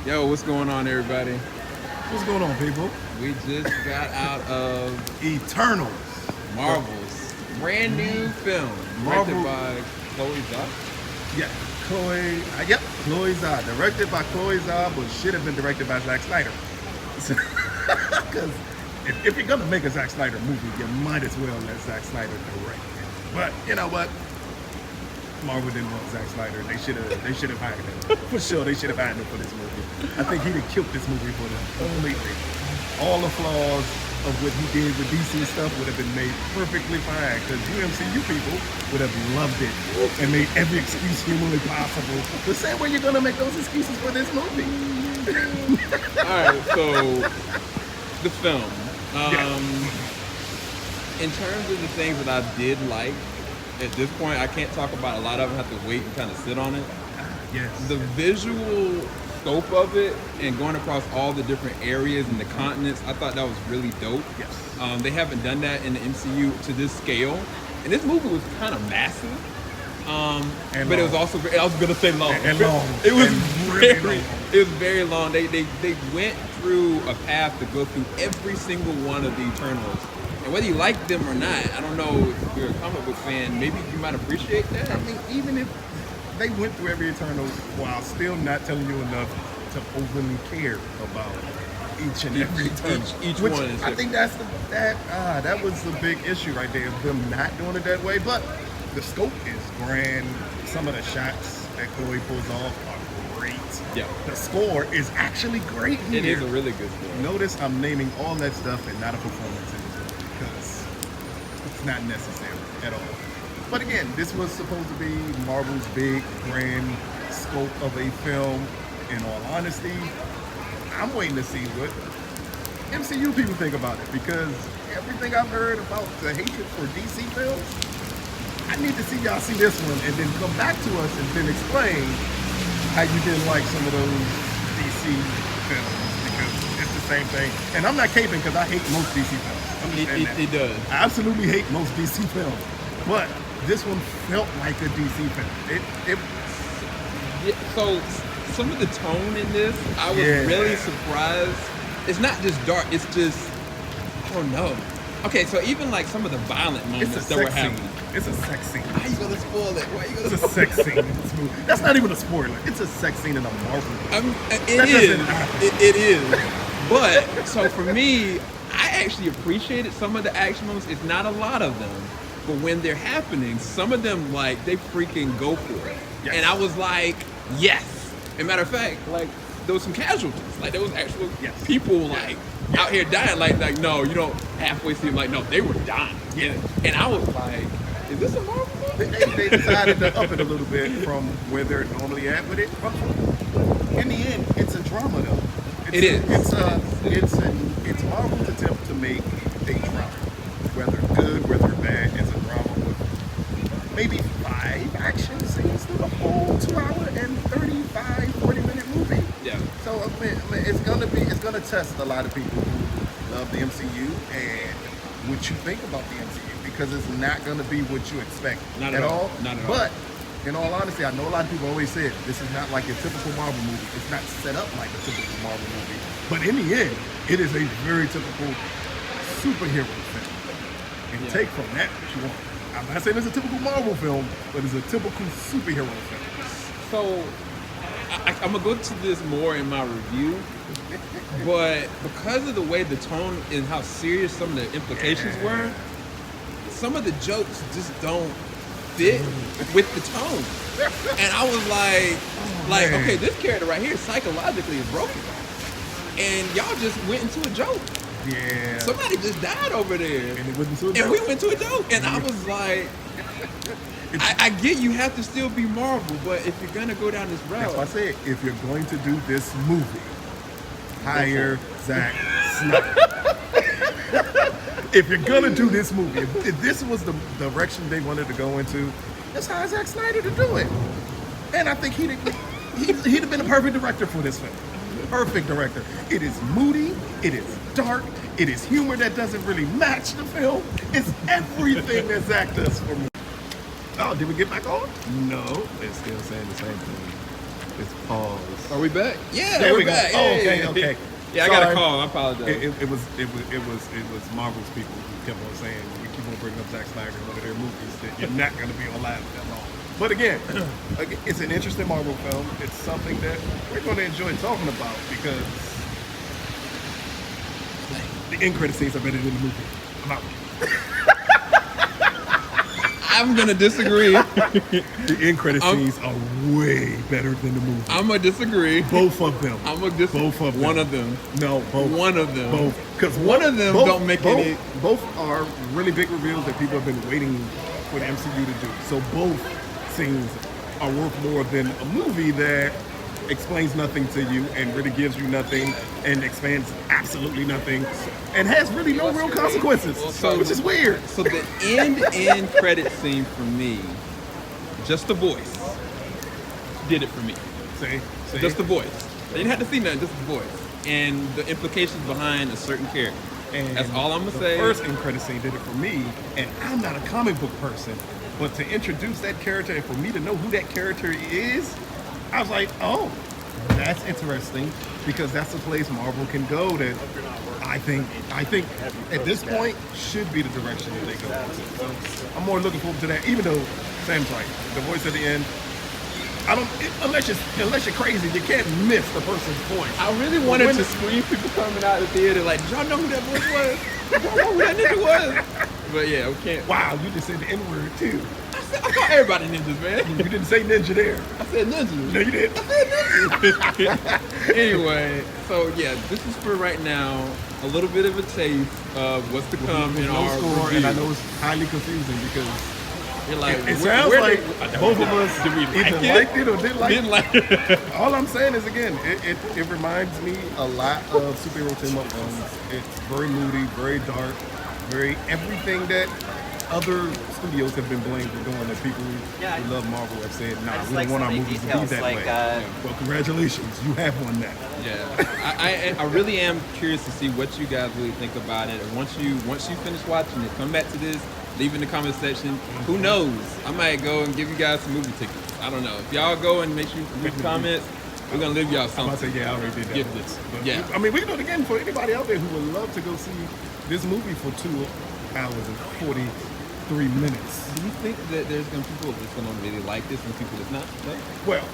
Yo, what's going on, everybody? What's going on, people? We just got out of Eternals. Marvel's brand new film, directed by Chloe Zhao. Yeah, Chloe. Yep, Chloe Zhao. Directed by Chloe Zhao, but should have been directed by Zack Snyder. Because if you're gonna make a Zack Snyder movie, you might as well let Zack Snyder direct it. But you know what? Marvel didn't want Zack Snyder. They should have hired him. For sure, they should have hired him for this movie. I think he'd have killed this movie for them completely. All the flaws of what he did with DC stuff would have been made perfectly fine because you MCU people would have loved it and made every excuse humanly possible. The same way you're gonna make those excuses for this movie. All right, so the film. Yeah. In terms of the things that I did like, at this point, I can't talk about a lot of them. I have to wait and kind of sit on it. Yes. The visual scope of it and going across all the different areas and the continents, I thought that was really dope. Yes. They haven't done that in the MCU to this scale. And this movie was kind of massive. But it was also, I was gonna say long. And long. It was really very, long. it was very long. They went through a path to go through every single one of the Eternals. And whether you like them or not, I don't know if you're a comic book fan, maybe you might appreciate that. I mean, even if they went through every Eternal while still not telling you enough to openly care about each and every Eternal. Each Which one is I think that was the big issue right there, of them not doing it that way. But the scope is grand. Some of the shots that Chloe pulls off are great. Yeah. The score is actually great here. It is a really good story. Notice I'm naming all that stuff and not a performance in this movie because it's not necessary at all. But again, this was supposed to be Marvel's big, grand scope of a film. In all honesty, I'm waiting to see what MCU people think about it because everything I've heard about the hatred for DC films, I need to see y'all see this one and then come back to us and then explain how you didn't like some of those DC films because it's the same thing. And I'm not caping because I hate most DC films. It does. I absolutely hate most DC films, but this one felt like a DC film. Yeah, so some of the tone in this, I was really surprised. It's not just dark, it's just, I don't know. Okay, so even like some of the violent moments that were happening. It's a sex scene. How you gonna spoil it? Why you gonna It's a spoil sex scene in this movie. That's not even a spoiler. It's a sex scene in a Marvel movie. It is. But, so for me, I actually appreciated some of the action moments. It's not a lot of them. But when they're happening, some of them, like, they freaking go for it. Yes. And I was like, yes. As a matter of fact, like, there was some casualties. Like, there was actual people, like, out here dying. Like, no, you don't halfway see them. Like, no, they were dying. Yeah. And I was like, is this a Marvel movie? They decided to up it a little bit from where they're normally at with it. But in the end, it's a drama, though. It's Marvel's attempt to make a drama. Whether good, whether bad, it's a drama with maybe 5 action scenes through the whole 2 hour and 40-minute movie. Yeah. So I mean, it's gonna test a lot of people who love the MCU and what you think about the MCU because it's not gonna be what you expect Not at all. Not at all. But in all honesty, I know a lot of people always said this is not like a typical Marvel movie. It's not set up like a typical Marvel movie. But in the end, it is a very typical superhero film. And take from that what you want. I'm not saying it's a typical Marvel film, but it's a typical superhero film. So, I'm gonna go to this more in my review, but because of the way the tone and how serious some of the implications were, some of the jokes just don't fit with the tone. And I was like, okay, this character right here psychologically is broken, and y'all just went into a joke. Yeah. Somebody just died over there. And it went into a joke. And we went to a joke. And I was like, I get you have to still be Marvel, but if you're going to go down this route. That's why I said, if you're going to do this movie, hire Zack Snyder. If you're going to do this movie, if this was the direction they wanted to go into, just hire Zack Snyder to do it. And I think he'd have been a perfect director for this film. Perfect director. It is moody. It is dark. It is humor that doesn't really match the film. It's everything that Zack does for me. Oh, did we get back on? No, they're still saying the same thing. It's pause. Are we back? Yeah, There we're we go. back. Oh, okay, Yay. okay. Yeah, I got a Sorry. call. I apologize. It was Marvel's people who kept on saying we keep on bringing up Zack Snyder in one of their movies that you're not going to be on live that long. But again, it's an interesting Marvel film. It's something that we're going to enjoy talking about because the end credit scenes are better than the movie. I'm out. I'm gonna disagree. The end credit scenes are way better than the movie. I'm gonna disagree. Both of them. I'm gonna disagree. Both of them. One of them. No, both. One of them. Both. Because one of them don't make any. Both are really big reveals that people have been waiting for the MCU to do. So both scenes are worth more than a movie that explains nothing to you and really gives you nothing and expands absolutely nothing and has really no real consequences. So which is weird. So the end credit scene for me, just the voice did it for me. See? Just the voice. They didn't have to see nothing, just the voice and the implications behind a certain character. And that's all I'm gonna say. The first end credit scene did it for me, and I'm not a comic book person, but to introduce that character and for me to know who that character is, I was like, oh, that's interesting because that's a place Marvel can go that I think at this point should be the direction that they go. So I'm more looking forward to that, even though Sam's right. The voice at the end, unless you're crazy, you can't miss the person's voice. I really wanted to scream people coming out of the theater like, did y'all know who that voice was? Did y'all know who that nigga was? But yeah, we can't. Wow, you just said the N-word too. I call everybody ninjas, man. You didn't say ninja there. I said ninjas. No, you didn't. I said ninjas. Anyway, so yeah, this is for right now a little bit of a taste of what's to come in our score, review. and I know it's highly confusing because you're like, it sounds like both of us either liked it or didn't like it. All I'm saying is, again, it reminds me a lot of superhero team-up films. It's very moody, very dark, very everything that other studios have been blamed for doing that people who love Marvel have said, nah, we don't want our movies to be that way. Well, congratulations, you have won that. Yeah, I really am curious to see what you guys really think about it. And once you finish watching it, come back to this, leave in the comment section. Who knows? I might go and give you guys some movie tickets. I don't know. If y'all go and make sure you leave comments, we're gonna leave y'all something. I'm about to say, yeah, I already did that. Give this. Yeah. I mean, we can do it again for anybody out there who would love to go see this movie for 2 hours and 43 minutes. Do you think that there's gonna be people that's gonna really like this and people that's not? No? Well,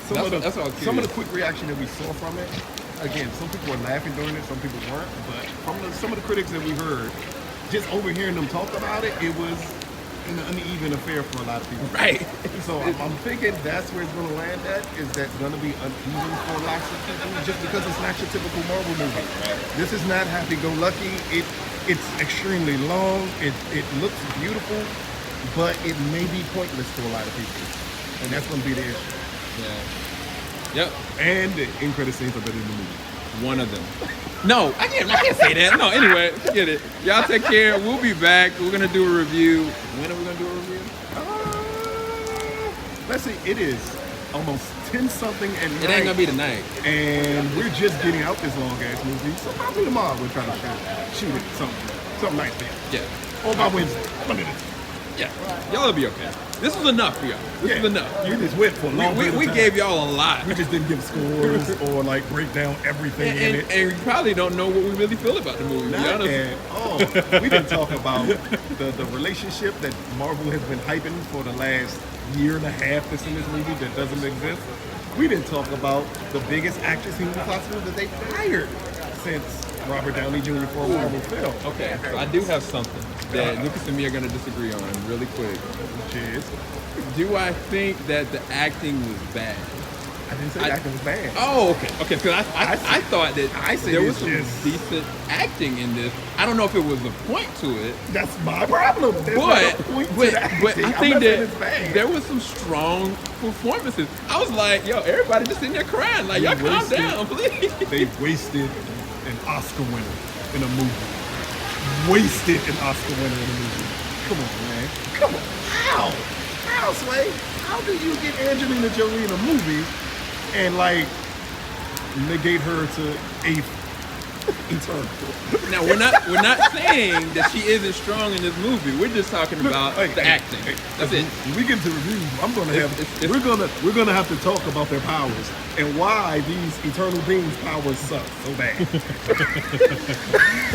some of the quick reaction that we saw from it, again, some people were laughing during it, some people weren't, but from some of the critics that we heard, just overhearing them talk about it, it was an uneven affair for a lot of people. Right. So I'm thinking that's where it's going to land at, is that's going to be uneven for lots of people just because it's not your typical Marvel movie. This is not happy-go-lucky. It's extremely long. It looks beautiful, but it may be pointless to a lot of people. And that's going to be the issue. Yeah. Yep. And the end credit scenes are better than the movie. One of them. No, I can't say that. No, anyway, forget it. Y'all take care. We'll be back. We're gonna do a review. When are we gonna do a review? Let's see. It is almost 10-something at night. It ain't gonna be tonight. And we're just getting out this long ass movie. So probably tomorrow we'll try to shoot it something nice there. Yeah. Or by Wednesday. Yeah. Y'all will be okay. This was enough for y'all. This was enough. We just went for a long We gave y'all a lot. We just didn't give scores or like break down everything in it. And you probably don't know what we really feel about the movie, to be honest. We didn't talk about the relationship that Marvel has been hyping for the last year and a half that's in this movie that doesn't exist. We didn't talk about the biggest actress in the hospital that they've hired since Robert Downey Jr. for a Marvel film. Okay, so I do have something that Lucas and me are going to disagree on really quick. Cheers. Do I think that the acting was bad? I didn't say the acting was bad. Oh, okay. Okay, because I thought that there was some just decent acting in this. I don't know if it was a point to it. That's my problem. But I think that there was some strong performances. I was like, yo, everybody just sitting there crying. Like, y'all calm down, please. They wasted an Oscar winner in a movie. Wasted an Oscar winner in a movie. Come on, man. Come on. How, Sway? How do you get Angelina Jolie in a movie and like negate her to 8th Eternal. Now we're not saying that she isn't strong in this movie. We're just talking about the acting. That's it. When we get to the review, I'm gonna have we're gonna have to talk about their powers and why these eternal beings' powers suck so bad.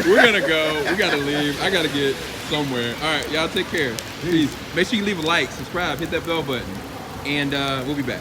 We're gonna go. We gotta leave. I gotta get somewhere. All right, y'all take care. Peace. Make sure you leave a like, subscribe, hit that bell button, and we'll be back.